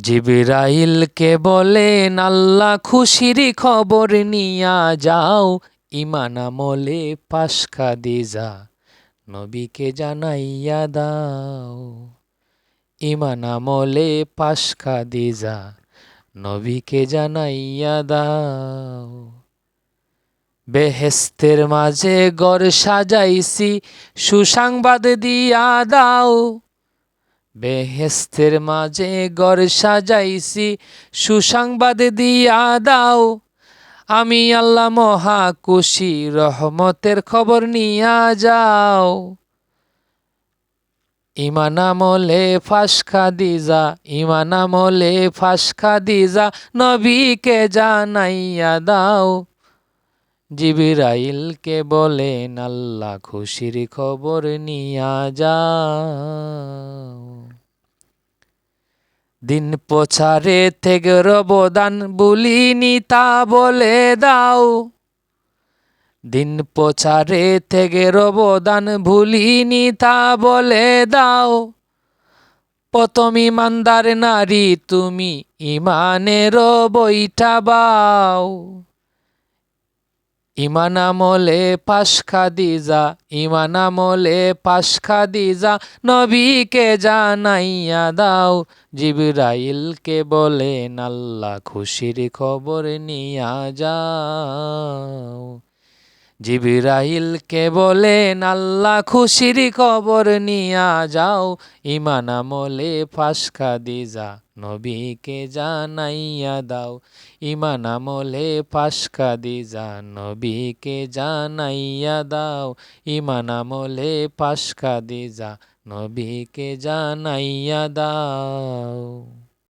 জিবরাইলকে বলেন আল্লাহ খুশির খবর নিয়া যাও, ঈমান আমলে পাশ খাদিজা নবীকে জানাইয়া দাও। ঈমান আমলে পাশ খাদিজা নবীকে জানাইয়া দাও। বেহেস্তের মাঝে ঘর সাজাইছি সুসংবাদ দিয়া দাও। বেহেস্তের মাঝে ঘর সাজাইছি সুসংবাদ দিয়া দাও। আমি আল্লাহ মহা খুশি রহমতের খবর নিয়া যাও। ঈমান আমলে পাশ খাদিজা, ঈমান আমলে পাশ খাদিজা নবীকে জানাইয়া দাও। জিবরাইলকে বলেন আল্লাহ খুশির খবর নিয়া যাও। দিন প্রচারে থেকে অবদান ভুলিনি তা বলে দাও। দিন প্রচারে থেকে অবদান ভুলিনি তা বলে দাও। প্রথম ঈমানদার নারী তুমি, ঈমানের বইটা বাও। ঈমান আমলে পাশ খাদিজা, ঈমান আমলে পাশ খাদিজা নবীকে জানাইয়া দাও। জিবরাইলকে বলেন আল্লাহ খুশির খবর নিয়া যাও। জিবরাইলকে বলেন আল্লাহ খুশির খবর নিয়া যাও। ঈমান আমলে পাশ খাদিজা নবীকে জানাইয়া দাও। ঈমান আমলে পাশ খাদিজা নবীকে জানাইয়া দাও। ঈমান আমলে পাশ খাদিজা নবীকে জানাইয়া দাও।